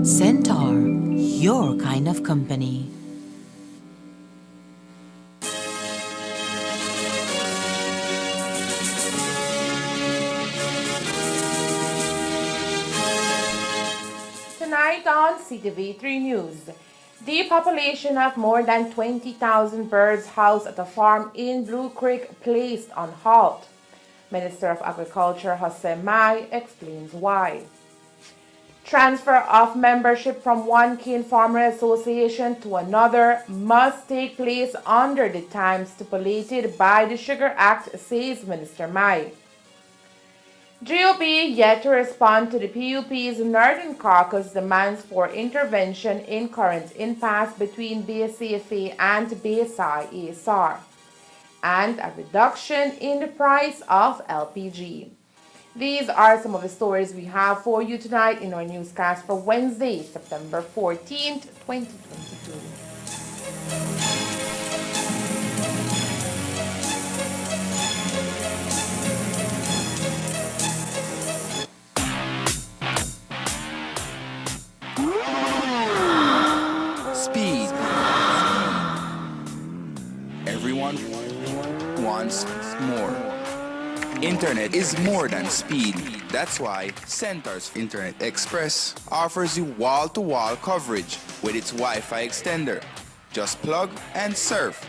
Centaur, your kind of company. Tonight on Ctv3 News, the population of more than 20,000 birds housed at a farm in Blue Creek placed on halt. Minister of Agriculture Jose Mai explains why. Transfer of membership from one cane farmer association to another must take place under the time stipulated by the Sugar Act, says Minister Mai. GOP yet to respond to the PUP's Northern Caucus demands for intervention in current impasse between BSCFA and BSI ESR, and a reduction in the price of LPG. These are some of the stories we have for you tonight in our newscast for Wednesday, September 14th, 2022. Speed. Everyone wants more. Internet is more than speed. That's why Centaur's Internet Express offers you wall-to-wall coverage with its Wi-Fi extender. Just plug and surf.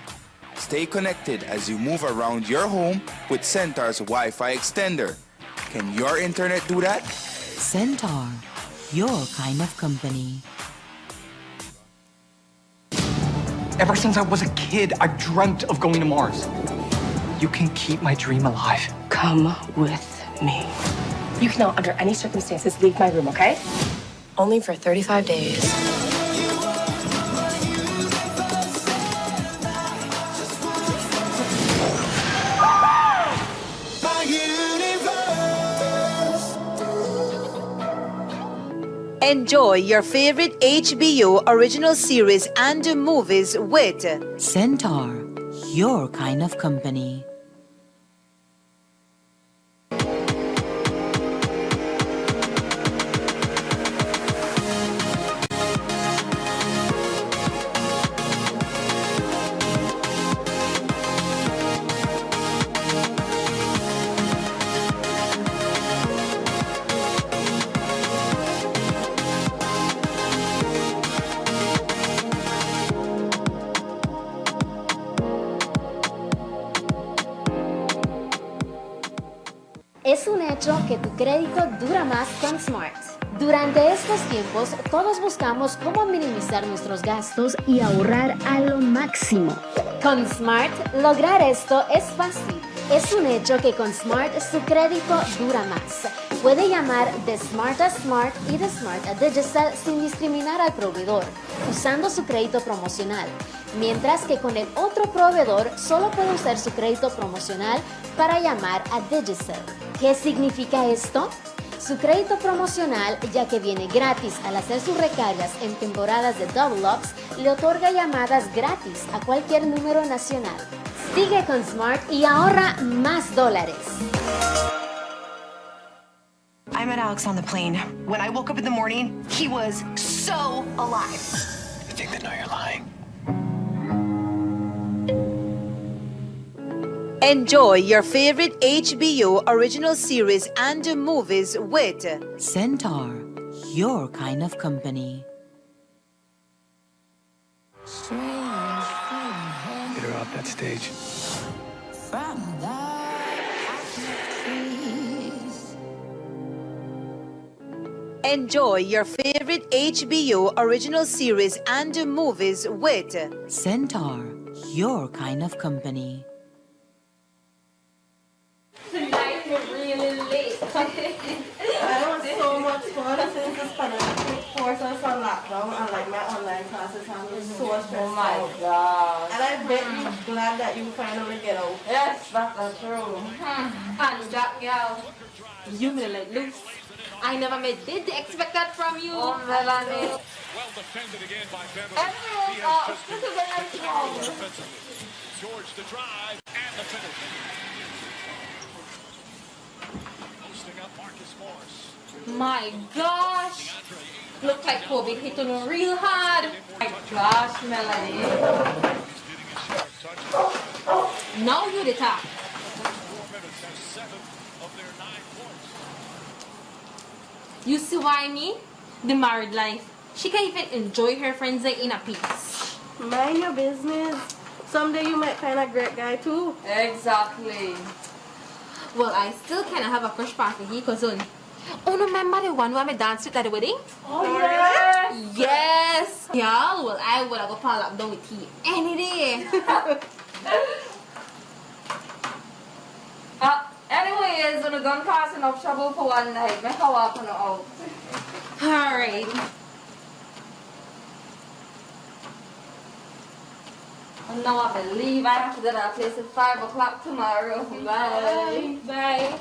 Stay connected as you move around your home with Centaur's Wi-Fi extender. Can your internet do that? Centaur, your kind of company. Ever since I was a kid, I dreamt of going to Mars. You can keep my dream alive. Come with me. You cannot, under any circumstances, leave my room, okay? Only for 35 days. Enjoy your favorite HBO original series and movies with Centaur, your kind of company. Es un hecho que tu crédito dura más con Smart. Durante estos tiempos, todos buscamos cómo minimizar nuestros gastos y ahorrar a lo máximo. Con Smart, lograr esto es fácil. Es un hecho que con Smart su crédito dura más. Puede llamar de Smart a Smart y de Smart a Digicel sin discriminar al proveedor, usando su crédito promocional. Mientras que con el otro proveedor solo puede usar su crédito promocional para llamar a Digicel. ¿Qué significa esto? Su crédito promocional, ya que viene gratis al hacer sus recargas en temporadas de Double Ups, le otorga llamadas gratis a cualquier número nacional. Sigue con Smart y ahorra más dólares. I met Alex on the plane. When I woke up in the morning, he was so alive. I think they know you're lying. Enjoy your favorite HBO original series and movies with Centaur, your kind of company. Get her off that stage. Enjoy your favorite HBO original series and movies with Centaur, your kind of company. Tonight we're really late. I was so much fun since the pandemic forced us on lockdown and like my online classes and it was so stressful. Oh my God. And I bet you're glad that you finally get out. Yes, that's true. And that girl, you may let loose. I never did expect that from you. Oh, Melanie. Well defended again by Beverly. Everyone, this is a nice one. George the drive and the finish. Posting up Marcus Morris. My gosh. Look like COVID hit on real hard. My gosh, Melanie. Now you the top. You see why me? The married life. She can even enjoy her friends in a peace. Mind your business. Someday you might find a great guy too. Exactly. Well, I still kind of have a crush party here, cousin. Oh, no, remember the one where I danced with at the wedding? Oh, yeah? Yes. Yeah, well, I would have go fall up down with tea any day. Anyways, when a gun cause enough trouble for one night, make a walk on the out. Alright. And now I believe I have to go to that place at 5 o'clock tomorrow. Bye. Bye.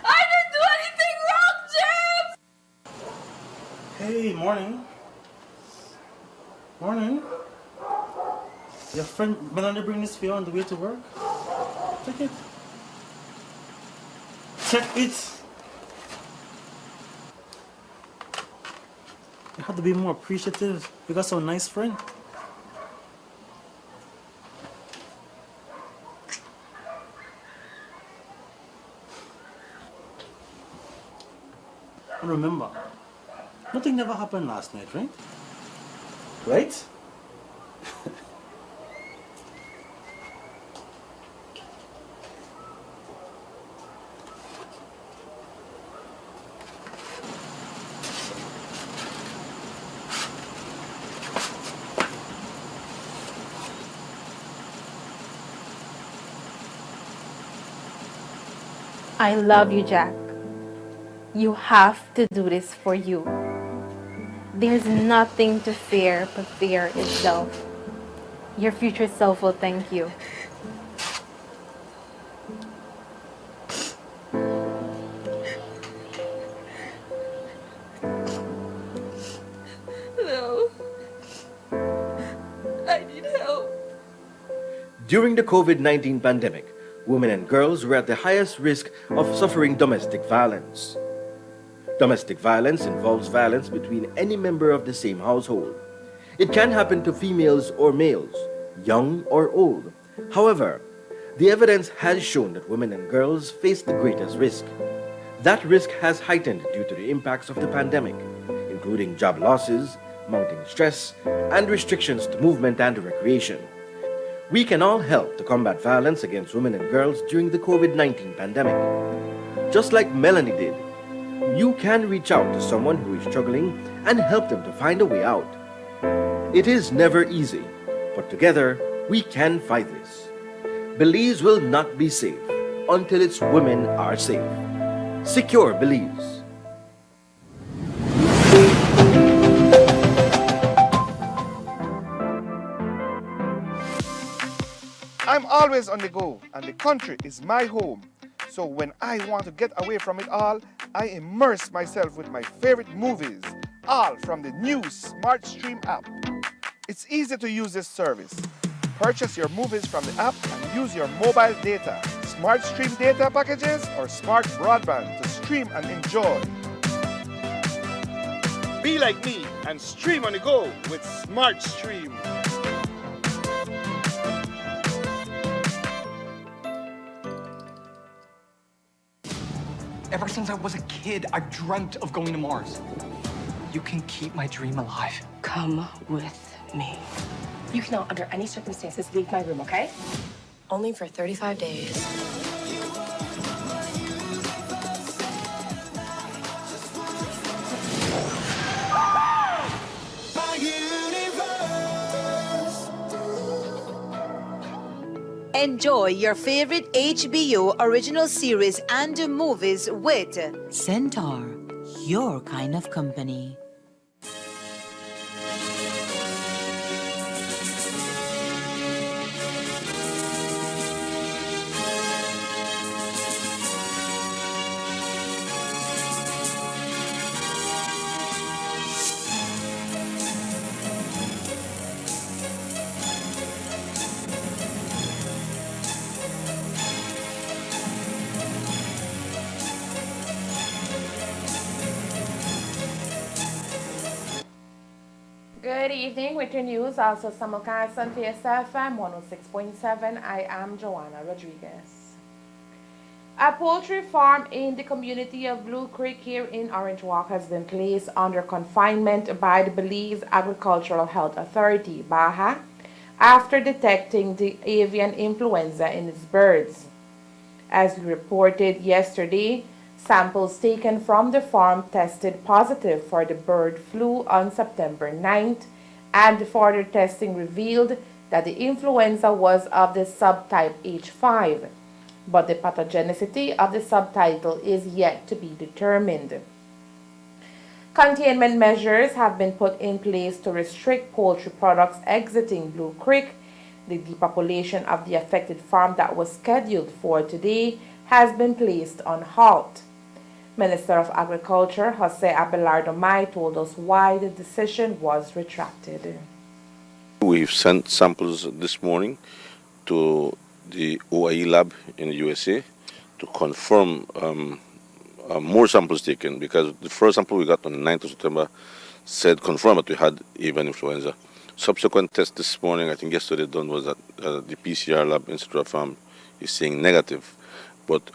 I didn't do anything wrong, James! Hey, morning. Morning. Your friend Melanie bring this for you on the way to work? Check it. Check it. You have to be more appreciative. You got some nice friend. And remember, nothing never happened last night, right? Right? I love you, Jack. You have to do this for you. There's nothing to fear but fear itself. Your future self will thank you. No. I need help. During the COVID-19 pandemic, women and girls were at the highest risk of suffering domestic violence. Domestic violence involves violence between any member of the same household. It can happen to females or males, young or old. However, the evidence has shown that women and girls face the greatest risk. That risk has heightened due to the impacts of the pandemic, including job losses, mounting stress, and restrictions to movement and recreation. We can all help to combat violence against women and girls during the COVID-19 pandemic. Just like Melanie did, you can reach out to someone who is struggling and help them to find a way out. It is never easy, but together we can fight this. Belize will not be safe until its women are safe. Secure Belize. I'm always on the go, and the country is my home. So when I want to get away from it all, I immerse myself with my favorite movies, all from the new Smart Stream app. It's easy to use this service. Purchase your movies from the app and use your mobile data, Smart Stream data packages, or smart broadband to stream and enjoy. Be like me and stream on the go with Smart Stream. Ever since I was a kid, I've dreamt of going to Mars. You can keep my dream alive. Come with me. You cannot, under any circumstances, leave my room, okay? Only for 35 days. Enjoy your favorite HBO original series and movies with Centaur, your kind of company. Good evening with your news, also simulcast on Fiesta FM 106.7. I am Joanna Rodriguez. A poultry farm in the community of Blue Creek here in Orange Walk has been placed under confinement by the Belize Agricultural Health Authority, BAHA, after detecting the avian influenza in its birds. As we reported yesterday, samples taken from the farm tested positive for the bird flu on September 9th, and further testing revealed that the influenza was of the subtype H5, but the pathogenicity of the subtitle is yet to be determined. Containment measures have been put in place to restrict poultry products exiting Blue Creek. The depopulation of the affected farm that was scheduled for today has been placed on halt. Minister of Agriculture Jose Abelardo Mai told us why the decision was retracted. We've sent samples this morning to the OIE lab in the USA to confirm more samples taken, because the first sample we got on the 9th of September said confirmed that we had avian influenza. Subsequent test this morning, I think yesterday done, was that the PCR lab in Citro Farm is saying negative. But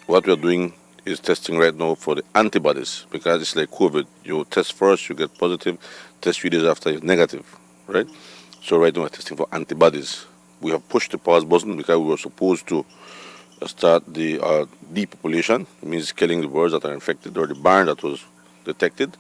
what we're doing is testing right now for the antibodies, because it's like COVID. You test first, you get positive, test 3 days after, it's negative, right? So right now we're testing for antibodies. We have pushed the pause button because we were supposed to start the depopulation. It means killing the birds that are infected or the barn that was detected.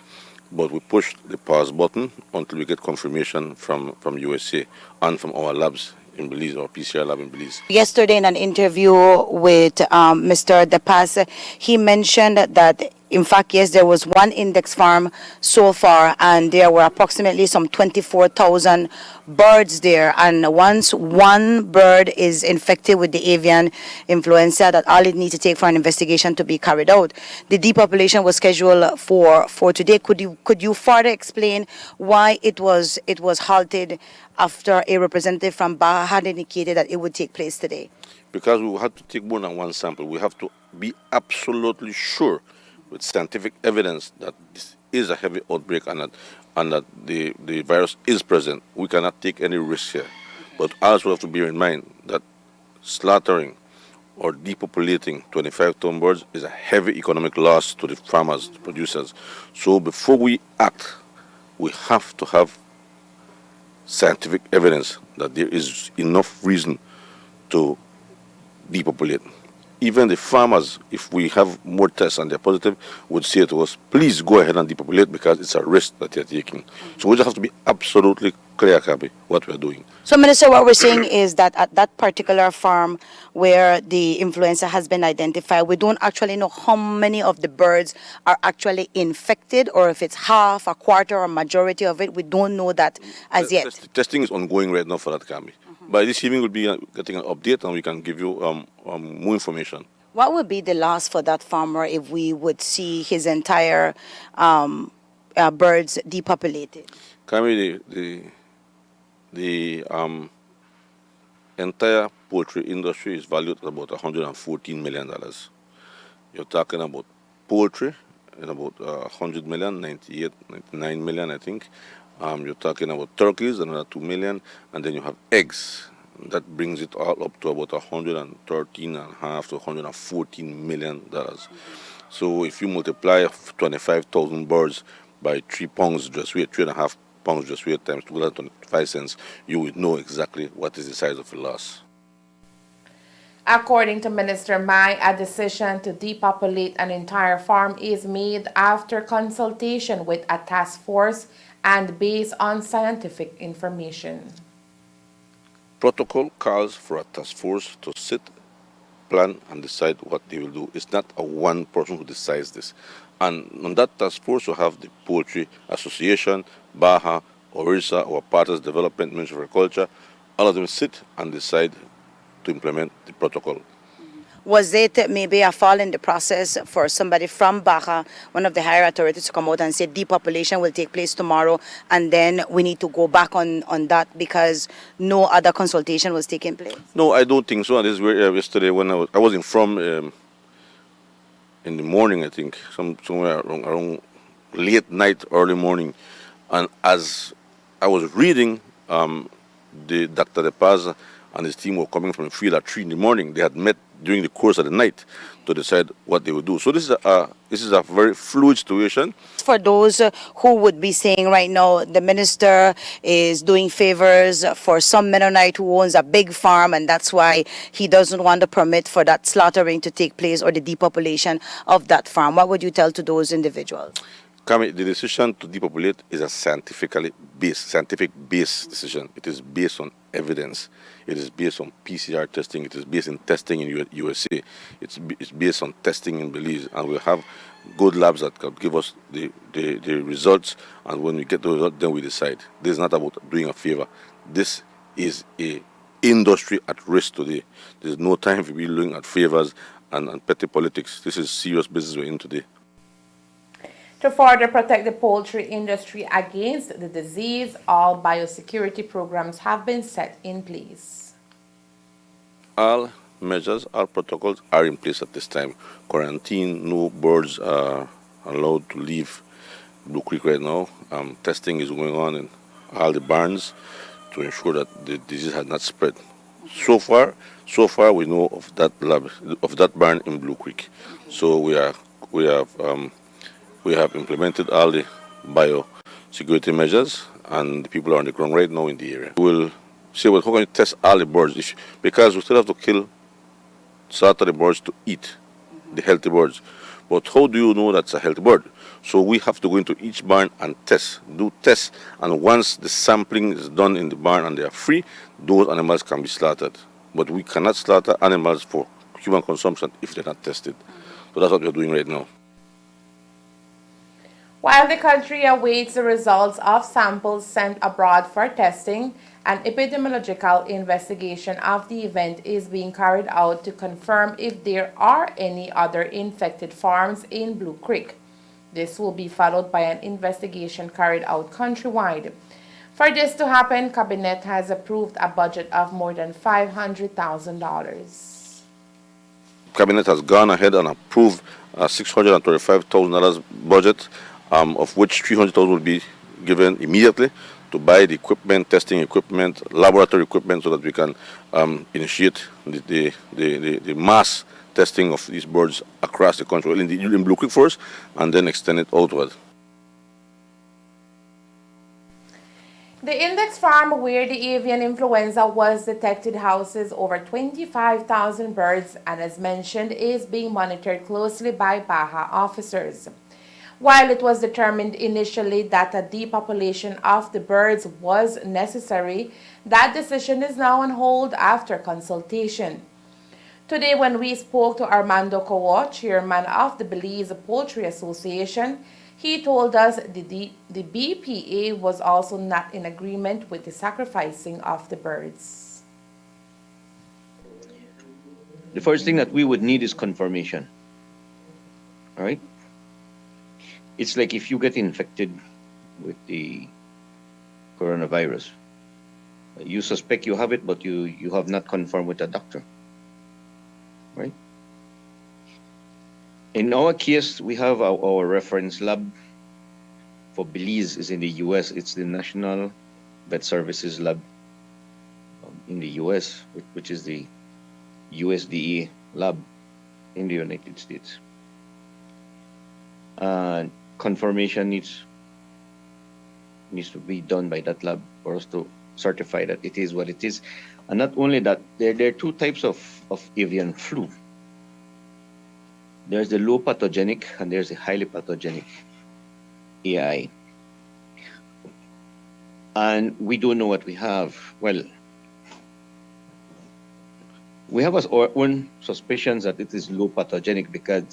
But we pushed the pause button until we get confirmation from USA and from our labs in Belize, our PCR lab in Belize. Yesterday in an interview with Mr. De Paz, he mentioned that in fact, yes, there was one index farm so far, and there were approximately some 24,000 birds there. And once one bird is infected with the avian influenza, that all it needs to take for an investigation to be carried out. The depopulation was scheduled for today. Could you further explain why it was halted after a representative from Baja had indicated that it would take place today? Because we had to take more than one sample. We have to be absolutely sure with scientific evidence that this is a heavy outbreak and that the virus is present. We cannot take any risk here. But also we have to bear in mind that slaughtering or depopulating 25-ton birds is a heavy economic loss to the farmers, the producers. So before we act, we have to have scientific evidence that there is enough reason to depopulate. Even the farmers, if we have more tests and they're positive, would say to us, please go ahead and depopulate because it's a risk that they're taking. So we just have to be absolutely clear, Kabi, what we're doing. So, Minister, what we're saying is that at that particular farm where the influenza has been identified, we don't actually know how many of the birds are actually infected, or if it's half, a quarter, or majority of it. We don't know that as yet. Testing is ongoing right now for that, Kabi. By this evening, we'll be getting an update and we can give you more information. What would be the loss for that farmer if we would see his entire birds depopulated? Kami, the entire poultry industry is valued at about $114 million. You're talking about poultry in about 100 million, 98, 99 million, I think. You're talking about turkeys, another 2 million, and then you have eggs. That brings it all up to about $113.5 to $114 million. So if you multiply 25,000 birds by 3 pounds just weight, 3.5 pounds just weight times 2.25 cents, you would know exactly what is the size of the loss. According to Minister Mai, a decision to depopulate an entire farm is made after consultation with a task force and based on scientific information. Protocol calls for a task force to sit, plan, and decide what they will do. It's not a one person who decides this. And on that task force, you have the Poultry Association, Baja, Orissa, our Partners Development, Ministry of Agriculture. All of them sit and decide to implement the protocol. Was it maybe a fall in the process for somebody from Baja, one of the higher authorities, to come out and say depopulation will take place tomorrow, and then we need to go back on that because no other consultation was taking place? No, I don't think so. And this is where yesterday when I was informed in the morning, I think, somewhere around late night, early morning, And as I was reading, the Dr. De Paz and his team were coming from the field at 3 in the morning. They had met during the course of the night to decide what they would do. So this is a very fluid situation. For those who would be saying right now, the minister is doing favors for some Mennonite who owns a big farm, and that's why he doesn't want to permit for that slaughtering to take place or the depopulation of that farm. What would you tell to those individuals? Kami, the decision to depopulate is a scientific based decision. It is based on evidence. It is based on PCR testing. It is based in testing in USA. It's based on testing in Belize, and we have good labs that can give us the results. And when we get the result, then we decide. This is not about doing a favor. This is a industry at risk today. There's no time for be looking at favors and petty politics. This is serious business we're in today. To further protect the poultry industry against the disease, all biosecurity programs have been set in place. All measures, all protocols are in place at this time. Quarantine, no birds are allowed to leave Blue Creek right now. Testing is going on in all the barns to ensure that the disease has not spread. So far we know of that barn in Blue Creek. So we have implemented all the biosecurity measures, and the people are on the ground right now in the area. We'll say, well, how can you test all the birds? Because we still have to slaughter the birds to eat, the healthy birds. But how do you know that's a healthy bird? So we have to go into each barn and do tests, and once the sampling is done in the barn and they are free, those animals can be slaughtered. But we cannot slaughter animals for human consumption if they're not tested. So that's what we're doing right now. While the country awaits the results of samples sent abroad for testing, an epidemiological investigation of the event is being carried out to confirm if there are any other infected farms in Blue Creek. This will be followed by an investigation carried out countrywide. For this to happen, Cabinet has approved a budget of more than $500,000. Cabinet has gone ahead and approved a $635,000 budget, of which $300,000 will be given immediately to buy the equipment, testing equipment, laboratory equipment, so that we can initiate the mass testing of these birds across the country, in Blue Creek first, and then extend it outward. The index farm where the avian influenza was detected houses over 25,000 birds and, as mentioned, is being monitored closely by Baja officers. While it was determined initially that a depopulation of the birds was necessary, that decision is now on hold after consultation. Today, when we spoke to Armando Cowo, chairman of the Belize Poultry Association, he told us the BPA was also not in agreement with the sacrificing of the birds. The first thing that we would need is confirmation. All right? It's like if you get infected with the coronavirus, you suspect you have it, but you have not confirmed with a doctor, right? In our case, we have our reference lab for Belize is in the US. It's the National Vet Services Lab in the US, which is the USDA lab in the United States. Confirmation needs to be done by that lab for us to certify that it is what it is. And not only that, there are two types of avian flu. There's the low pathogenic and there's the highly pathogenic AI. And we don't know what we have. Well, we have our own suspicions that it is low pathogenic because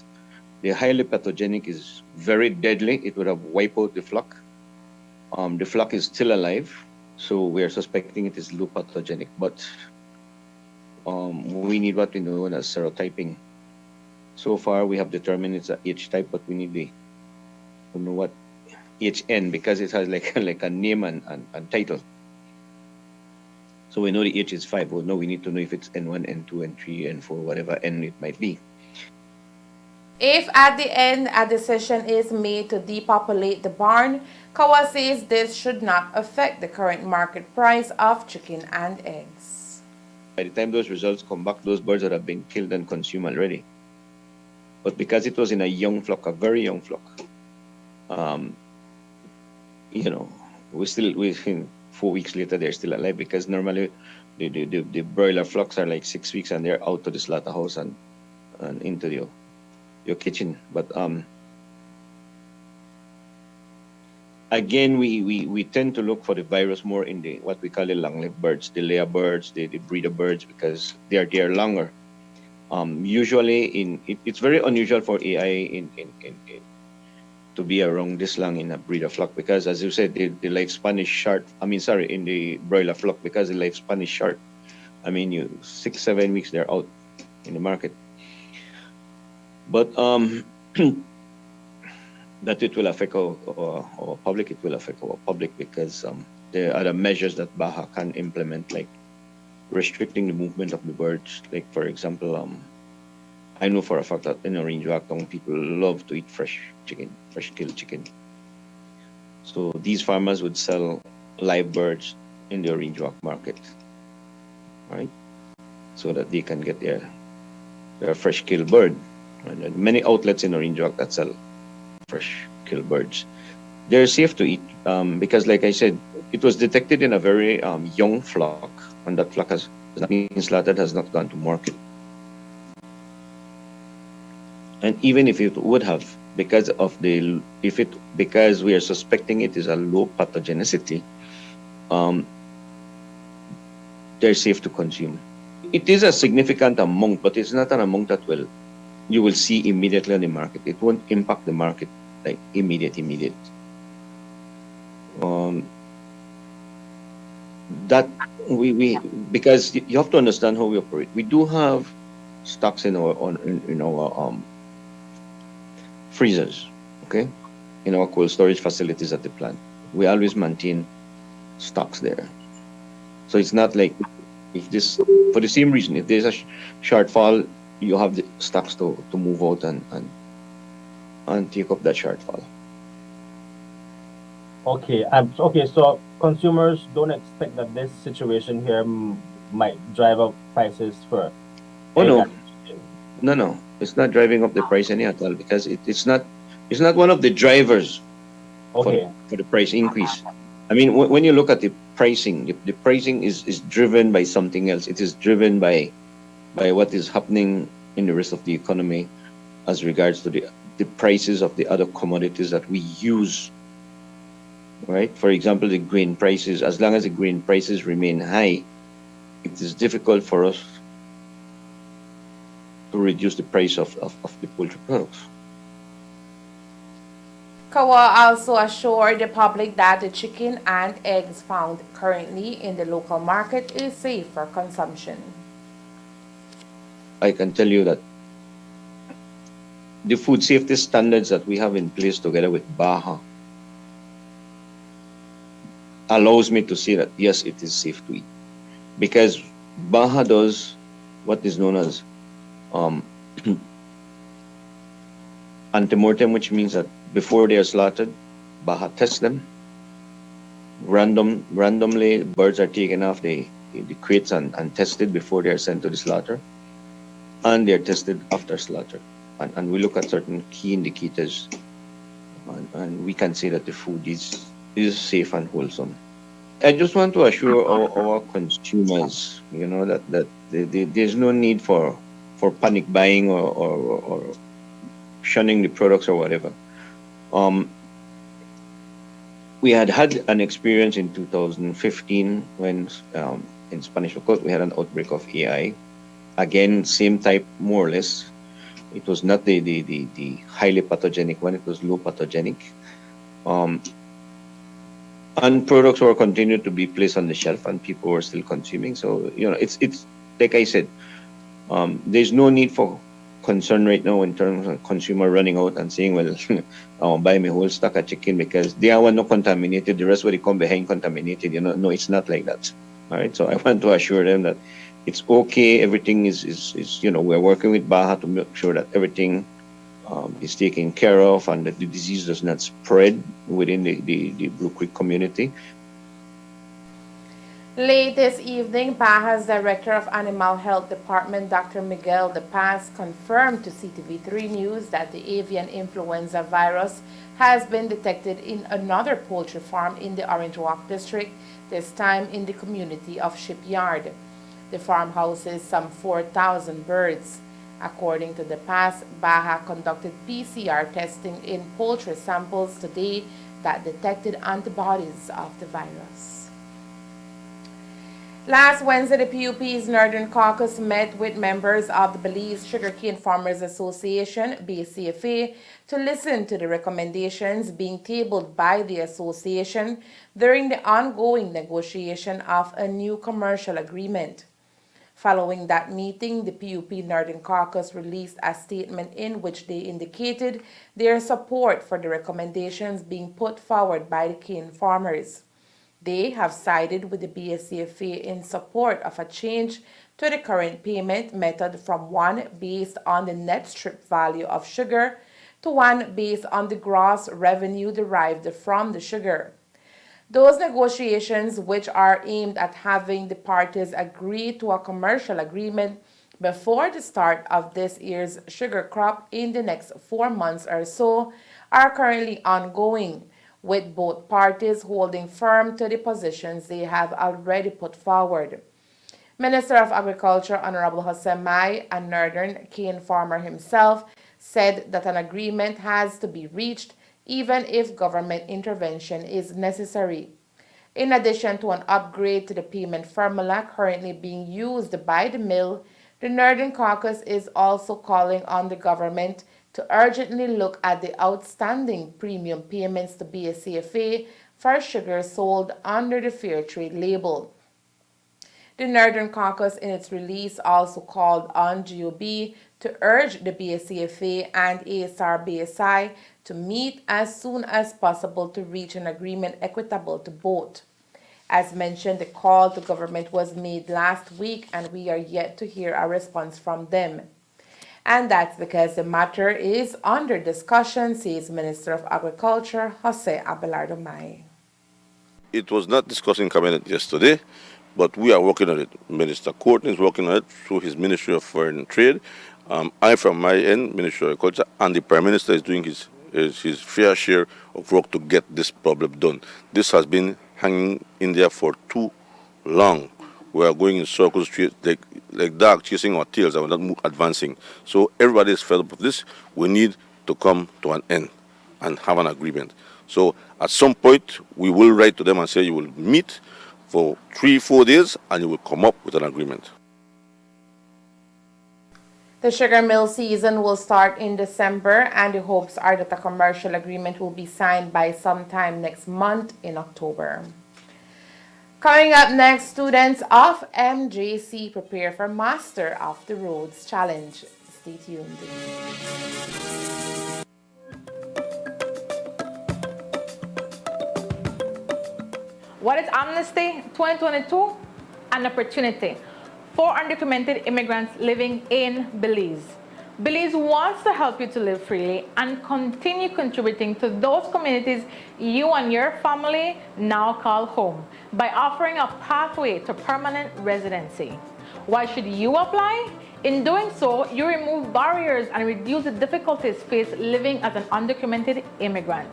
the highly pathogenic is very deadly. It would have wiped out the flock. The flock is still alive, so we are suspecting it is low pathogenic, but we need what we know as serotyping. So far, we have determined it's a H type, but we need to know what HN, because it has like a name and title. So we know the H is 5. Well, no, we need to know if it's N1, N2, N3, N4, whatever N it might be. If at the end a decision is made to depopulate the barn, Kawa says this should not affect the current market price of chicken and eggs. By the time those results come back, those birds would have been killed and consumed already. But because it was in a young flock, a very young flock, you know, we 4 weeks later they're still alive, because normally the broiler flocks are like 6 weeks and they're out to the slaughterhouse and into your kitchen. But again, we tend to look for the virus more in the what we call the long-lived birds, the layer birds, the breeder birds, because they are there longer. Usually, it's very unusual for AI to be around this long in a breeder flock, because, as you said, the lifespan is short. In the broiler flock, because the lifespan is short. 6-7 weeks they're out in the market. But that it will affect our public. It will affect our public because there are other measures that Baja can implement, like restricting the movement of the birds. Like, for example, I know for a fact that in Orange Wactong, people love to eat fresh killed chicken. So these farmers would sell live birds in the Orange Wac market, right? So that they can get their fresh killed bird. And there are many outlets in Orange Wac that sell fresh killed birds. They're safe to eat because, like I said, it was detected in a very young flock, and that flock has not been slaughtered, has not gone to market. And even if it would have, because we are suspecting it is a low pathogenicity, they're safe to consume. It is a significant amount, but it's not an amount that you will see immediately on the market. It won't impact the market like immediate. That we because you have to understand how we operate. We do have stocks in our freezers, okay, in our cold storage facilities at the plant. We always maintain stocks there. So it's not like for the same reason, if there's a shortfall, you have the stocks to move out and take up that shortfall. Okay. So consumers don't expect that this situation here might drive up prices for. Oh no, it's not driving up the price any at all, because it's not one of the drivers for the price increase. When you look at the pricing, the pricing is driven by something else. It is driven by what is happening in the rest of the economy as regards to the prices of the other commodities that we use, right? For example, the grain prices. As long as the grain prices remain high, it is difficult for us to reduce the price of the poultry products. Kawa also assured the public that the chicken and eggs found currently in the local market is safe for consumption. I can tell you that the food safety standards that we have in place together with Baja allows me to say that yes, it is safe to eat, because Baja does what is known as antemortem, which means that before they are slaughtered, Baja tests them. Randomly, birds are taken off the crates and tested before they are sent to the slaughter, and they are tested after slaughter. And we look at certain key indicators, and we can say that the food is safe and wholesome. I just want to assure our consumers, that there's no need for panic buying or shunning the products or whatever. We had an experience in 2015 when in Spanish Lookout we had an outbreak of AI. Again, same type, more or less. It was not the highly pathogenic one, it was low pathogenic. And products were continued to be placed on the shelf and people were still consuming. So, it's like I said, there's no need for concern right now in terms of consumer running out and saying, well, I'll buy me whole stock of chicken because they are not contaminated, the rest will come behind contaminated. No, it's not like that. All right. So I want to assure them that it's okay. Everything is we're working with Baja to make sure that everything is taken care of and that the disease does not spread within the Blue Creek community. Late this evening, Baja's Director of Animal Health Department, Dr. Miguel De Paz, confirmed to Ctv3 News that the avian influenza virus has been detected in another poultry farm in the Orange Walk district, this time in the community of Shipyard. The farm houses some 4,000 birds. According to De Paz, Baja conducted PCR testing in poultry samples today that detected antibodies of the virus. Last Wednesday, the PUP's Northern Caucus met with members of the Belize Sugarcane Farmers Association, BCFA, to listen to the recommendations being tabled by the association during the ongoing negotiation of a new commercial agreement. Following that meeting, the PUP Northern Caucus released a statement in which they indicated their support for the recommendations being put forward by the cane farmers. They have sided with the BSCFA in support of a change to the current payment method from one based on the net strip value of sugar to one based on the gross revenue derived from the sugar. Those negotiations, which are aimed at having the parties agree to a commercial agreement before the start of this year's sugar crop in the next 4 months or so, are currently ongoing, with both parties holding firm to the positions they have already put forward. Minister of Agriculture Honorable Jose Mai, a northern cane farmer himself, said that an agreement has to be reached even if government intervention is necessary. In addition to an upgrade to the payment formula currently being used by the mill, the Northern Caucus is also calling on the government to urgently look at the outstanding premium payments to BSCFA for sugar sold under the Fair Trade label. The Northern Caucus in its release also called on GOB to urge the BSCFA and ASR-BSI to meet as soon as possible to reach an agreement equitable to both. As mentioned, the call to government was made last week and we are yet to hear a response from them. And that's because the matter is under discussion, says Minister of Agriculture, Jose Abelardo Mai. It was not discussed in cabinet yesterday, but we are working on it. Minister Courtney is working on it through his Ministry of Foreign Trade. I, from my end, Ministry of Agriculture, and the Prime Minister is doing his fair share of work to get this problem done. This has been hanging in there for too long. We are going in circles, like dog chasing our tails, and we're not advancing. So everybody is fed up with this. We need to come to an end and have an agreement. So at some point, we will write to them and say you will meet for 3-4 days and you will come up with an agreement. The sugar mill season will start in December, and the hopes are that a commercial agreement will be signed by sometime next month in October. Coming up next, students of MJC prepare for Master of the Roads Challenge. Stay tuned. What is Amnesty 2022? An opportunity for undocumented immigrants living in Belize. Belize wants to help you to live freely and continue contributing to those communities you and your family now call home by offering a pathway to permanent residency. Why should you apply? In doing so, you remove barriers and reduce the difficulties faced living as an undocumented immigrant.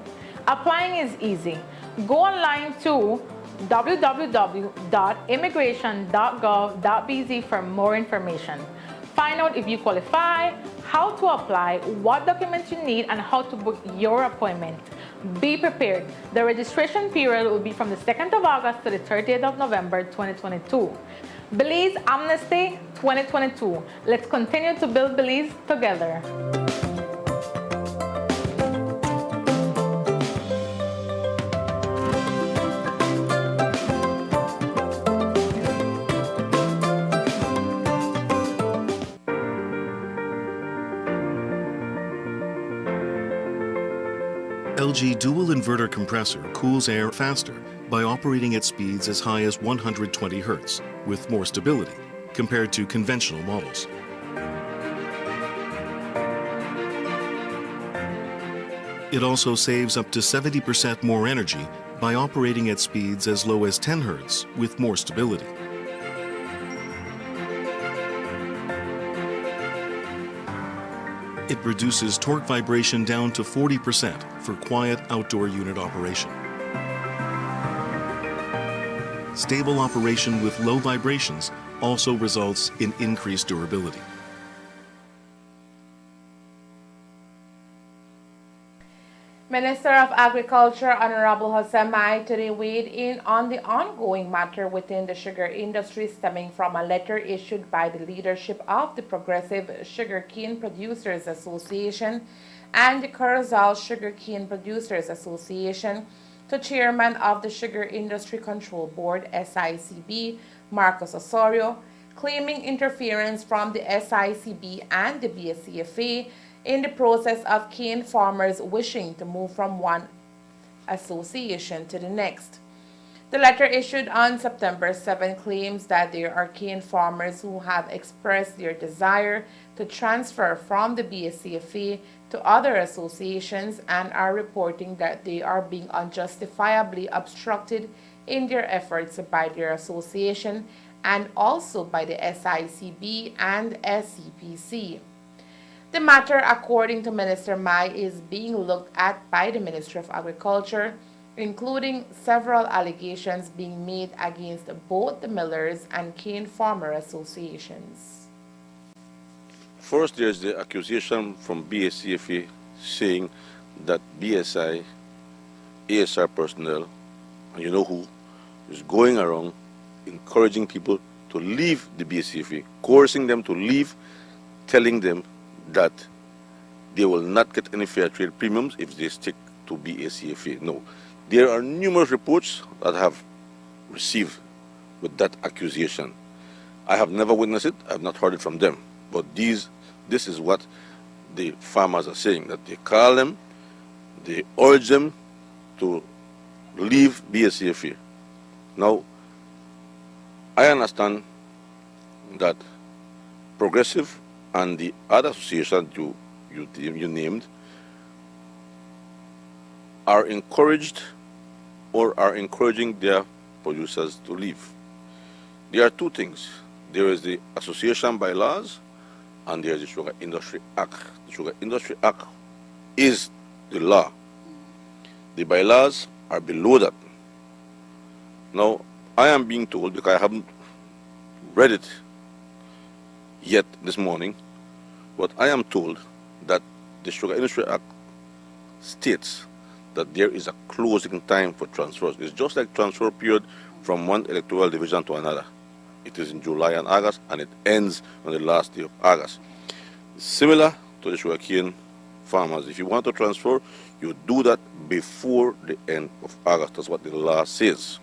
Applying is easy. Go online to www.immigration.gov.bz for more information. Find out if you qualify, how to apply, what documents you need, and how to book your appointment. Be prepared. The registration period will be from the 2nd of August to the 30th of November 2022. Belize Amnesty 2022. Let's continue to build Belize together. LG dual inverter compressor cools air faster by operating at speeds as high as 120 Hz with more stability compared to conventional models. It also saves up to 70% more energy by operating at speeds as low as 10 Hz with more stability. It reduces torque vibration down to 40% for quiet outdoor unit operation. Stable operation with low vibrations also results in increased durability. Minister of Agriculture Honorable Jose Mai today weighed in on the ongoing matter within the sugar industry stemming from a letter issued by the leadership of the Progressive Sugarcane Producers Association and the Corozal Sugarcane Producers Association to Chairman of the Sugar Industry Control Board, SICB, Marcos Osorio, claiming interference from the SICB and the BSCFA in the process of cane farmers wishing to move from one association to the next. The letter issued on September 7 claims that there are cane farmers who have expressed their desire to transfer from the BSCFA to other associations and are reporting that they are being unjustifiably obstructed in their efforts by their association and also by the SICB and SCPC. The matter, according to Minister Mai, is being looked at by the Ministry of Agriculture, including several allegations being made against both the millers and cane farmer associations. First, there's the accusation from BSCFA saying that BSI, ASR personnel, and you know who, is going around encouraging people to leave the BSCFA, coercing them to leave, telling them that they will not get any fair trade premiums if they stick to BACFA. No. There are numerous reports that I have received with that accusation. I have never witnessed it. I have not heard it from them. But this is what the farmers are saying, that they call them, they urge them to leave BACFA. Now, I understand that Progressive and the other associations you named are encouraged or are encouraging their producers to leave. There are two things. There is the association bylaws and there is the Sugar Industry Act. The Sugar Industry Act is the law. The bylaws are below that. Now, I am being told, because I haven't read it yet this morning, but I am told that the Sugar Industry Act states that there is a closing time for transfers. It's just like transfer period from one electoral division to another. It is in July and August, and it ends on the last day of August. Similar to the sugarcane farmers. If you want to transfer, you do that before the end of August. That's what the law says.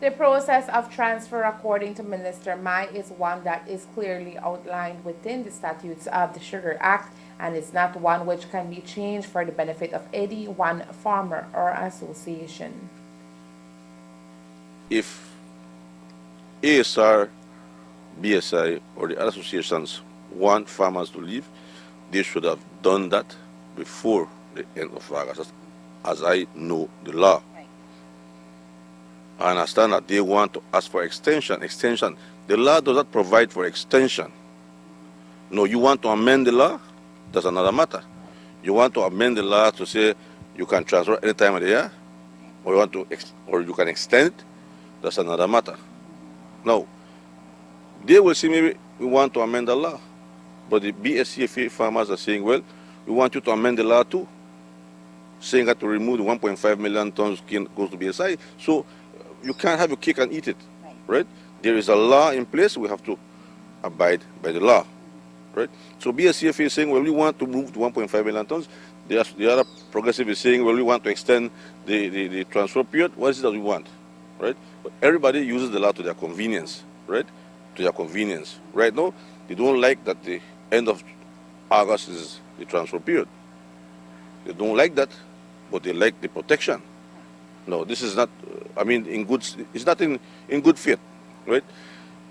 The process of transfer, according to Minister Mai, is one that is clearly outlined within the statutes of the Sugar Act and is not one which can be changed for the benefit of any one farmer or association. If ASR, BSI, or the other associations want farmers to leave, they should have done that before the end of August, as I know the law. I understand that they want to ask for extension. The law does not provide for extension. No, you want to amend the law? That's another matter. You want to amend the law to say you can transfer any time of the year, or you can extend it? That's another matter. No, they will say maybe we want to amend the law, but the BSCFA farmers are saying, well, we want you to amend the law too, saying that to remove the 1.5 million tons goes to BSI. So you can't have your cake and eat it, right? There is a law in place. We have to abide by the law, right? So BSCFA is saying, well, we want to move to 1.5 million tons. The other Progressive is saying, well, we want to extend the transfer period. What is it that we want, right? But everybody uses the law to their convenience, right? To their convenience. Right now, they don't like that the end of August is the transfer period. They don't like that, but they like the protection. No, this is not, it's not in good faith, right?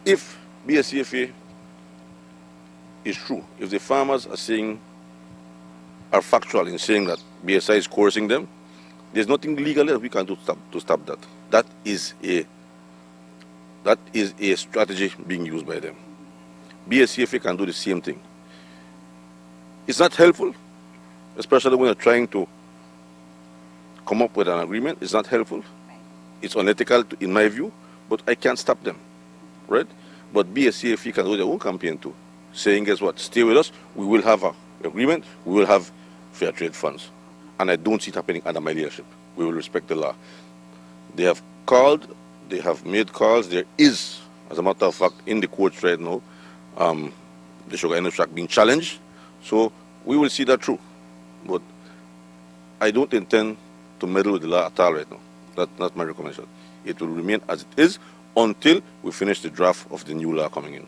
If BSCFA is true, if the farmers are saying are factual in saying that BSI is coercing them, there's nothing legal that we can do to stop that. That is a strategy being used by them. BSCFA can do the same thing. It's not helpful, especially when they're trying to come up with an agreement. It's not helpful. It's unethical, in my view, but I can't stop them, right? But BSCFA can do their own campaign too, saying, guess what, stay with us, we will have an agreement, we will have fair trade funds. And I don't see it happening under my leadership. We will respect the law. They have called, they have made calls. There is, as a matter of fact, in the courts right now, the Sugar Industry Act being challenged. So we will see that through. But I don't intend to meddle with the law at all right now. That's my recommendation. It will remain as it is until we finish the draft of the new law coming in.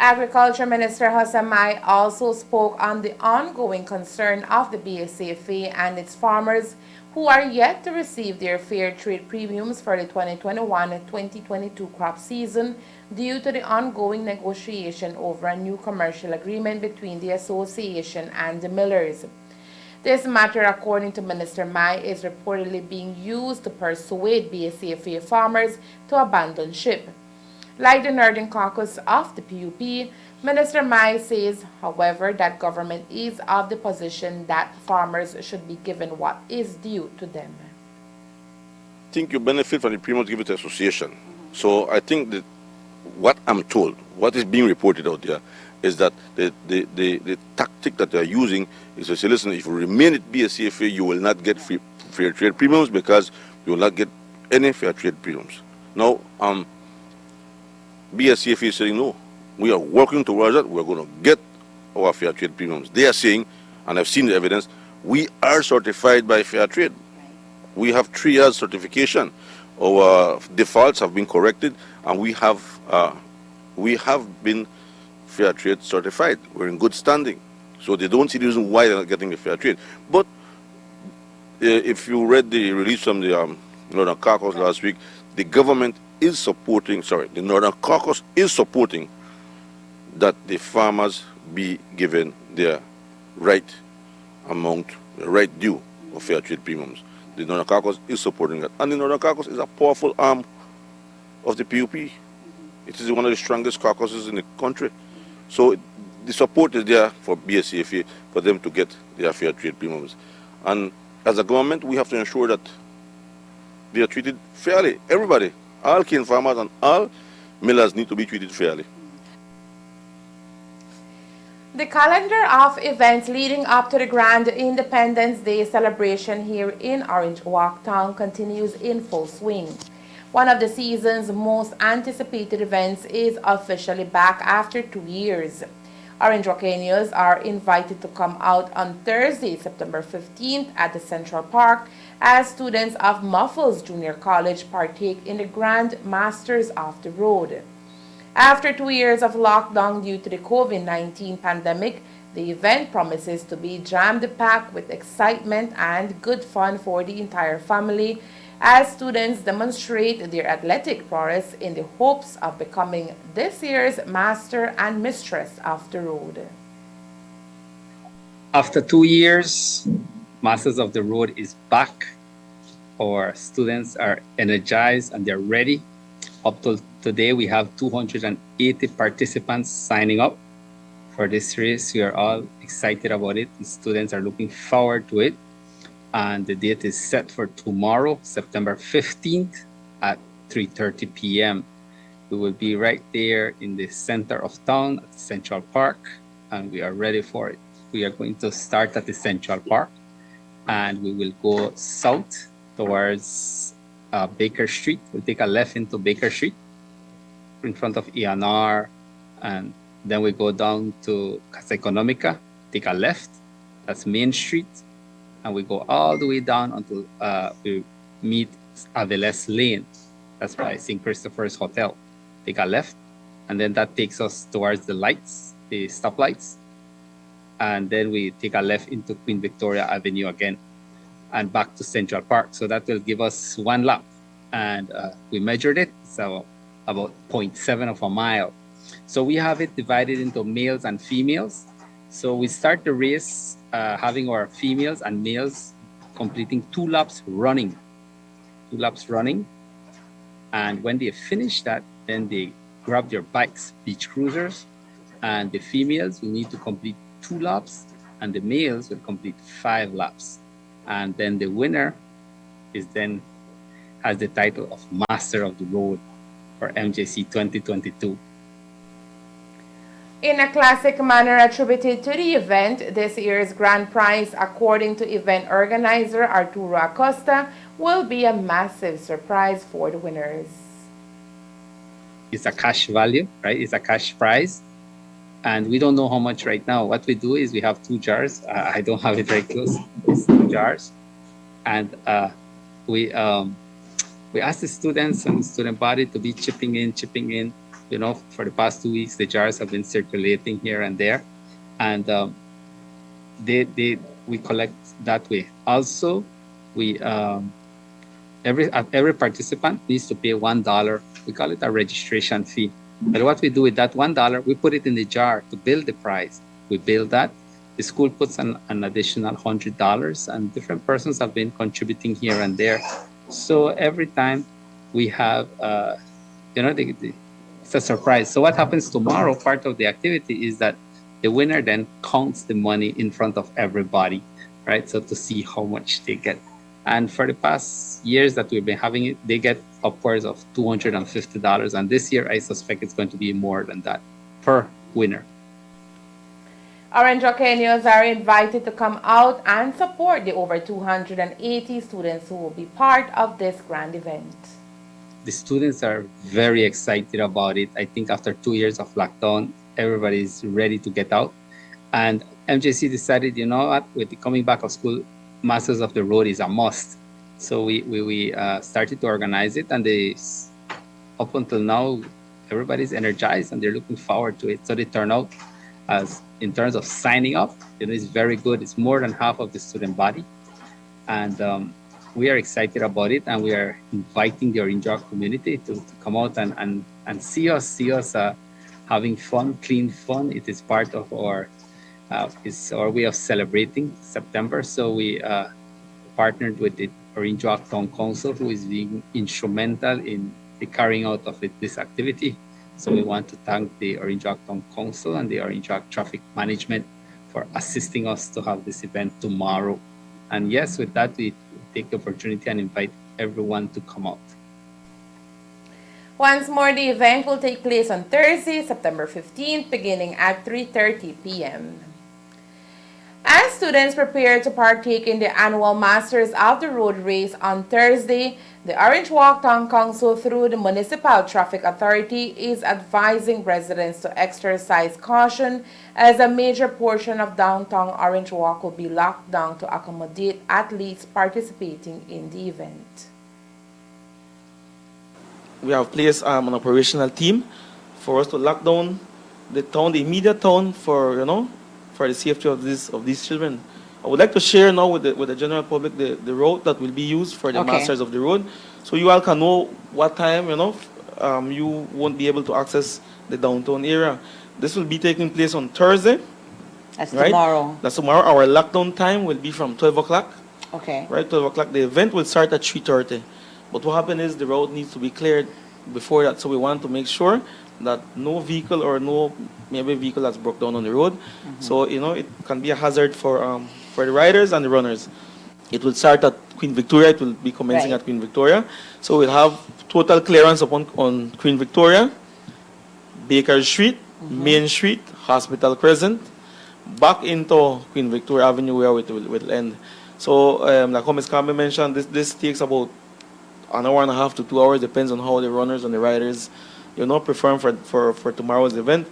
Agriculture Minister Hassan Mai also spoke on the ongoing concern of the BSCFA and its farmers who are yet to receive their fair trade premiums for the 2021-2022 crop season due to the ongoing negotiation over a new commercial agreement between the association and the millers. This matter, according to Minister Mai, is reportedly being used to persuade BSCFA farmers to abandon ship. Like the Northern Caucus of the PUP, Minister Mai says, however, that government is of the position that farmers should be given what is due to them. I think you benefit from the premiums given to the association. So I think that what I'm told, what is being reported out there, is that the tactic that they're using is to say, listen, if you remain at BSCFA, you will not get fair trade premiums because you will not get any fair trade premiums. Now, BSCFA is saying, no, we are working towards that. We're going to get our fair trade premiums. They are saying, and I've seen the evidence, we are certified by fair trade. We have 3 years certification. Our defaults have been corrected, and we have been fair trade certified. We're in good standing. So they don't see the reason why they're not getting the fair trade. But if you read the release from the Northern Caucus last week, the government is supporting, the Northern Caucus is supporting that the farmers be given their right amount, the right due of fair trade premiums. The Northern Caucus is supporting that. And the Northern Caucus is a powerful arm of the PUP. It is one of the strongest caucuses in the country. So the support is there for BSCFA, for them to get their fair trade premiums. And as a government, we have to ensure that they are treated fairly. Everybody, all cane farmers and all millers need to be treated fairly. The calendar of events leading up to the Grand Independence Day celebration here in Orange Walk Town continues in full swing. One of the season's most anticipated events is officially back after 2 years. Orange Walkenians are invited to come out on Thursday, September 15th at the Central Park as students of Muffles Junior College partake in the Grand Masters of the Road. After 2 years of lockdown due to the COVID-19 pandemic, the event promises to be jam-packed with excitement and good fun for the entire family as students demonstrate their athletic prowess in the hopes of becoming this year's master and mistress of the road. After 2 years, Masters of the Road is back. Our students are energized and they're ready. Up till today, we have 280 participants signing up for this race. We are all excited about it. The students are looking forward to it. And the date is set for tomorrow, September 15th at 3:30 p.m. We will be right there in the center of town at Central Park, and we are ready for it. We are going to start at the Central Park, and we will go south towards Baker Street. We'll take a left into Baker Street in front of ENR, and then we go down to Casa Economica, take a left, that's Main Street, and we go all the way down until we meet Aviles Lane. That's by St. Christopher's Hotel. Take a left, and then that takes us towards the lights, the stoplights. And then we take a left into Queen Victoria Avenue again and back to Central Park. So that will give us 1 lap. And we measured it, so about 0.7 of a mile. So we have it divided into males and females. So we start the race having our females and males completing 2 laps running. 2 laps running. And when they finish that, then they grab their bikes, beach cruisers, and the females will need to complete 2 laps, and the males will complete 5 laps. And then the winner is then has the title of Master of the Road for MJC 2022. In a classic manner attributed to the event, this year's grand prize, according to event organizer Arturo Acosta, will be a massive surprise for the winners. It's a cash value, right? It's a cash prize. And we don't know how much right now. What we do is we have 2 jars. I don't have it right close. It's 2 jars. And we ask the students and the student body to be chipping in. You know, for the past 2 weeks, the jars have been circulating here and there. And we collect that way. Also, we every participant needs to pay $1. We call it a registration fee. But what we do with that $1, we put it in the jar to build the prize. We build that. The school puts an additional $100, and different persons have been contributing here and there. So every time we have, it's a surprise. So what happens tomorrow, part of the activity is that the winner then counts the money in front of everybody, right? So to see how much they get. And for the past years that we've been having it, they get upwards of $250. And this year, I suspect it's going to be more than that per winner. Orange Okeños are invited to come out and support the over 280 students who will be part of this grand event. The students are very excited about it. I think after 2 years of lockdown, everybody's ready to get out. And MJC decided, you know what, with the coming back of school, Masters of the Road is a must. So we started to organize it, and up until now, everybody's energized and they're looking forward to it. So the turnout, as in terms of signing up, is very good. It's more than half of the student body, and we are excited about it. And we are inviting the Orange Rock community to come out and see us having fun, clean fun. It is part of it's our way of celebrating September. So we partnered with the Orange Rock Town Council, who is being instrumental in the carrying out of this activity. So we want to thank the Orange Rock Town Council and the Orange Rock Traffic Management for assisting us to have this event tomorrow. And yes, with that, we take the opportunity and invite everyone to come out. Once more, the event will take place on Thursday, September 15th, beginning at 3:30 p.m. As students prepare to partake in the annual Masters of the Road race on Thursday, the Orange Walk Town Council, through the Municipal Traffic Authority, is advising residents to exercise caution as a major portion of downtown Orange Walk will be locked down to accommodate athletes participating in the event. We have placed an operational team for us to lock down the town, the immediate town, for the safety of these children. I would like to share now with the general public the route that will be used for the Masters of the Road, so you all can know what time you won't be able to access the downtown area. This will be taking place on Thursday. That's right? tomorrow. That's tomorrow. Our lockdown time will be from 12 o'clock. Okay. Right, 12 o'clock. The event will start at 3:30. But what happens is the road needs to be cleared before that. So we want to make sure that no vehicle or maybe vehicle that's broke down on the road. So it can be a hazard for the riders and the runners. It will start at Queen Victoria. It will be commencing at Queen Victoria. So we'll have total clearance on Queen Victoria, Baker Street, Main Street, Hospital Crescent, back into Queen Victoria Avenue where it will end. So like Ms. Kambe mentioned, this takes about an hour and a half to 2 hours, depends on how the runners and the riders perform for tomorrow's event.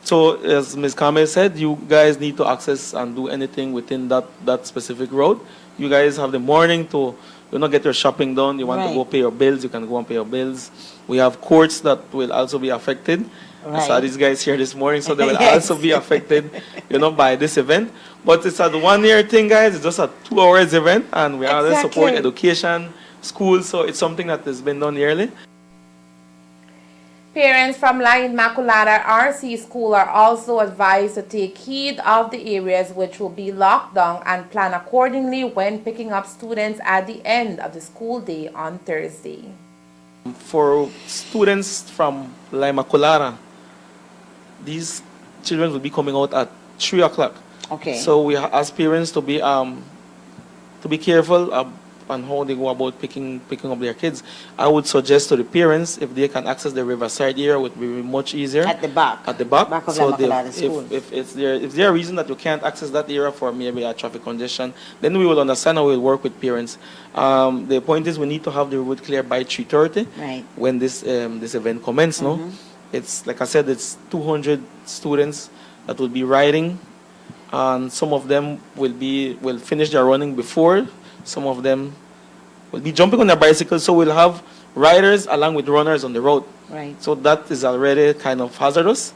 So as Ms. Kambe said, you guys need to access and do anything within that specific road. You guys have the morning to get your shopping done. You want to go pay your bills, you can go and pay your bills. We have courts that will also be affected. I saw these guys here this morning, so they will also be affected by this event. But it's a 1 year thing, guys. It's just a 2 hours event, and we also support education, schools, so it's something that has been done yearly. Parents from La Inmaculada RC School are also advised to take heed of the areas which will be locked down and plan accordingly when picking up students at the end of the school day on Thursday. For students from La Inmaculada, these children will be coming out at 3 o'clock. Okay. So we ask parents to be careful on how they go about picking up their kids. I would suggest to the parents, if they can access the Riverside area, it would be much easier. At the back. At the back. Back of So La Inmaculada School. if there a reason that you can't access that area for maybe a traffic congestion, then we will understand and we'll work with parents. The point is we need to have the road clear by 3:30. Right. When this event commences. No, it's like I said, it's 200 students that will be riding, and some of them will finish their running before. Some of them will be jumping on their bicycles, so we'll have riders along with runners on the road. Right. So that is already kind of hazardous.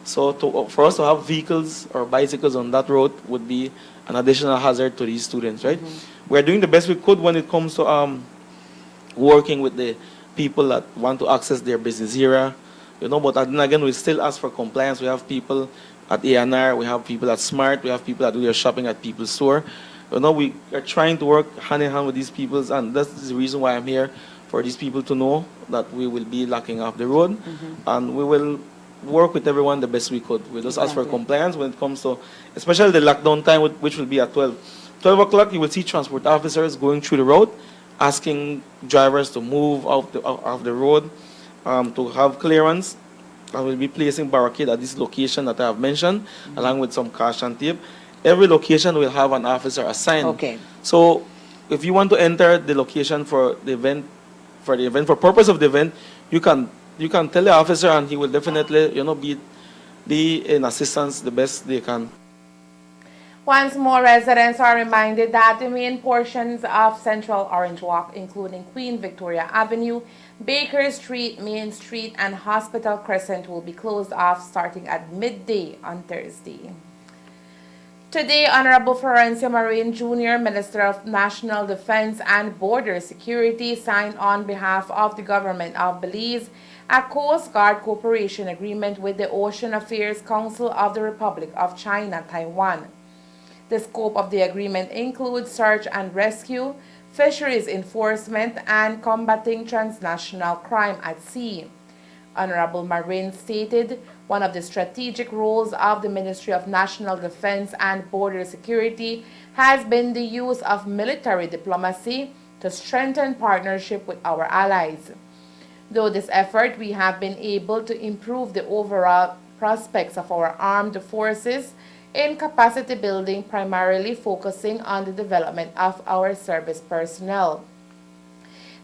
So for us to have vehicles or bicycles on that road would be an additional hazard to these students, right? We're doing the best we could when it comes to working with the people that want to access their business area, but then again, we still ask for compliance. We have people at ANR, we have people at Smart, we have people that do their shopping at People's Store. We are trying to work hand in hand with these people, and that's the reason why I'm here, for these people to know that we will be locking off the road, and we will work with everyone the best we could. We just ask for compliance when it comes to, especially the lockdown time, which will be at 12. 12 o'clock, you will see transport officers going through the road, asking drivers to move off the road, to have clearance. And we'll be placing barricade at this location that I have mentioned, along with some caution tape. Every location will have an officer assigned. Okay. So if you want to enter the location for purpose of the event, you can tell the officer, and he will definitely be in assistance the best they can. Once more, residents are reminded that the main portions of Central Orange Walk, including Queen Victoria Avenue, Baker Street, Main Street, and Hospital Crescent, will be closed off starting at midday on Thursday. Today, Honorable Florencio Marin Jr., Minister of National Defense and Border Security, signed on behalf of the government of Belize a Coast Guard cooperation agreement with the Ocean Affairs Council of the Republic of China, Taiwan. The scope of the agreement includes search and rescue, fisheries enforcement, and combating transnational crime at sea. Honorable Marin stated, one of the strategic roles of the Ministry of National Defense and Border Security has been the use of military diplomacy to strengthen partnership with our allies. Through this effort, we have been able to improve the overall prospects of our armed forces in capacity building, primarily focusing on the development of our service personnel.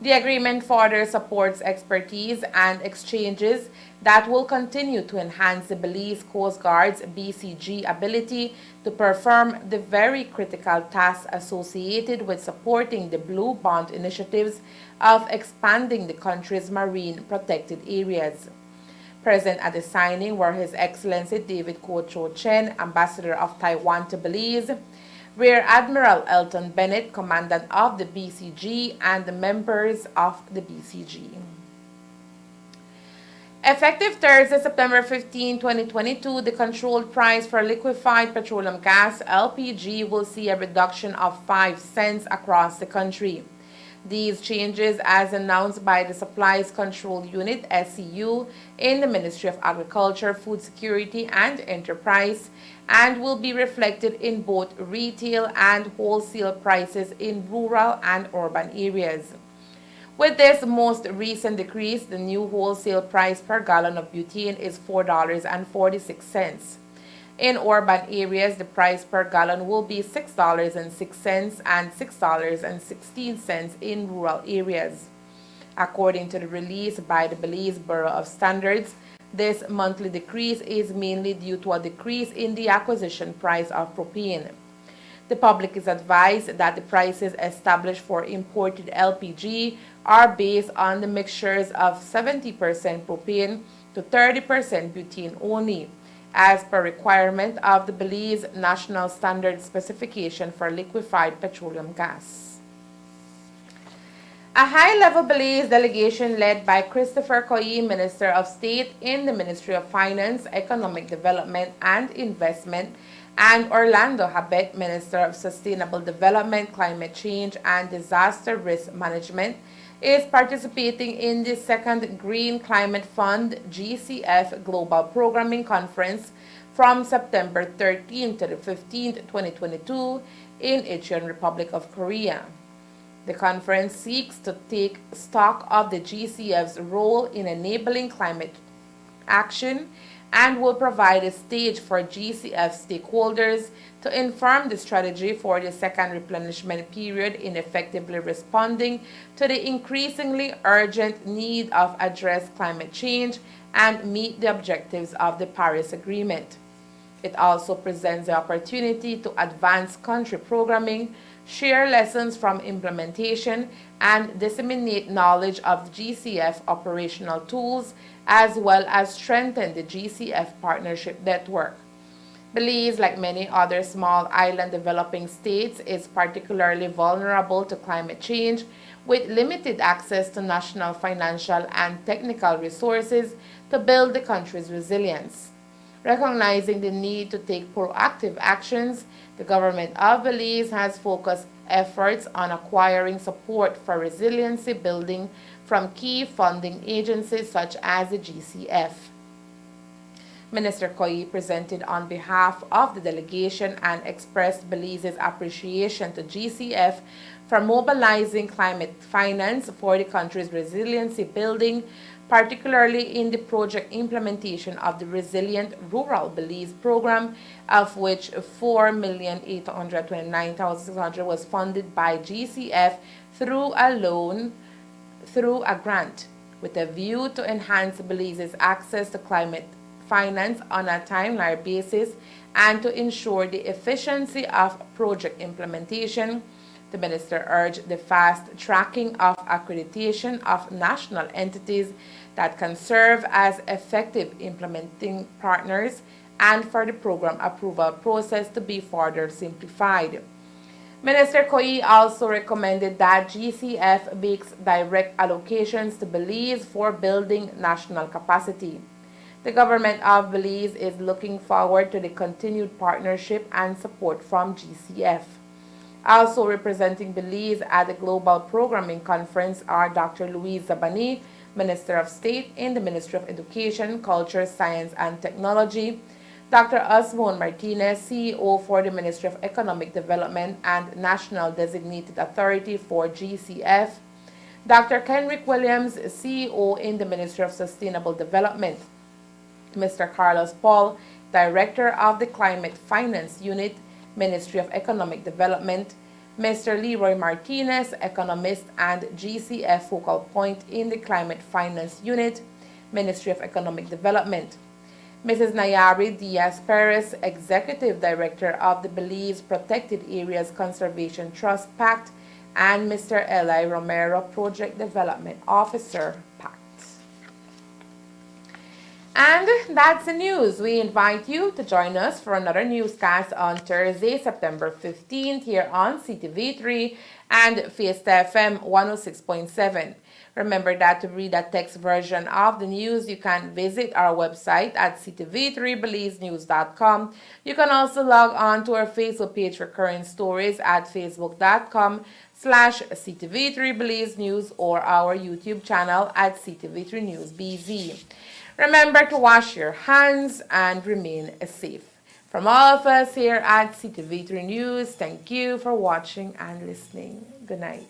The agreement further supports expertise and exchanges that will continue to enhance the Belize Coast Guard's BCG ability to perform the very critical tasks associated with supporting the Blue Bond initiatives of expanding the country's marine protected areas. Present at the signing were His Excellency David Ko Cho Chen, Ambassador of Taiwan to Belize, Rear Admiral Elton Bennett, Commandant of the BCG, and the members of the BCG. Effective Thursday, September 15, 2022, the controlled price for liquefied petroleum gas, LPG, will see a reduction of 5 cents across the country. These changes, as announced by the Supplies Control Unit, SCU, in the Ministry of Agriculture, Food Security, and Enterprise, and will be reflected in both retail and wholesale prices in rural and urban areas. With this most recent decrease, the new wholesale price per gallon of butane is $4.46. In urban areas, the price per gallon will be $6.06 and $6.16 in rural areas. According to the release by the Belize Bureau of Standards, this monthly decrease is mainly due to a decrease in the acquisition price of propane. The public is advised that the prices established for imported LPG are based on the mixtures of 70% propane to 30% butane only, as per requirement of the Belize National Standard Specification for Liquefied Petroleum Gas. A high-level Belize delegation led by Christopher Coyi, Minister of State in the Ministry of Finance, Economic Development and Investment, and Orlando Habet, Minister of Sustainable Development, Climate Change and Disaster Risk Management, is participating in the second Green Climate Fund GCF Global Programming Conference from September 13 to the 15th, 2022 in Incheon, Republic of Korea. The conference seeks to take stock of the GCF's role in enabling climate action and will provide a stage for GCF stakeholders to inform the strategy for the second replenishment period in effectively responding to the increasingly urgent need of address climate change and meet the objectives of the Paris Agreement. It also presents the opportunity to advance country programming, share lessons from implementation, and disseminate knowledge of GCF operational tools, as well as strengthen the GCF partnership network. Belize, like many other small island developing states, is particularly vulnerable to climate change, with limited access to national financial and technical resources to build the country's resilience. Recognizing the need to take proactive actions, the government of Belize has focused efforts on acquiring support for resiliency building from key funding agencies such as the GCF. Minister Coyi presented on behalf of the delegation and expressed Belize's appreciation to GCF for mobilizing climate finance for the country's resiliency building, particularly in the project implementation of the Resilient Rural Belize program, of which $4,829,600 was funded by GCF through a grant, with a view to enhance Belize's access to climate finance on a timely basis and to ensure the efficiency of project implementation. The minister urged the fast tracking of accreditation of national entities that can serve as effective implementing partners and for the program approval process to be further simplified. Minister Coyi also recommended that GCF makes direct allocations to Belize for building national capacity. The government of Belize is looking forward to the continued partnership and support from GCF. Also representing Belize at the Global Programming Conference are Dr. Louise Zabani, Minister of State in the Ministry of Education, Culture, Science and Technology, Dr. Osmond Martinez, CEO for the Ministry of Economic Development and National Designated Authority for GCF, Dr. Kenrick Williams, CEO in the Ministry of Sustainable Development, Mr. Carlos Paul, Director of the Climate Finance Unit, Ministry of Economic Development, Mr. Leroy Martinez, Economist and GCF Focal Point in the Climate Finance Unit, Ministry of Economic Development, Mrs. Nayari Diaz Perez, Executive Director of the Belize Protected Areas Conservation Trust Pact, and Mr. Eli Romero, Project Development Officer, Pact. And that's the news. We invite you to join us for another newscast on Thursday, September 15th here on Ctv3 and Fiesta FM 106.7. Remember that to read a text version of the news, you can visit our website at ctv3belizenews.com. You can also log on to our Facebook page for current stories at facebook.com/ctv3belizenews or our YouTube channel at Ctv3 News BZ. Remember to wash your hands and remain safe. From all of us here at Ctv3 News, thank you for watching and listening. Good night.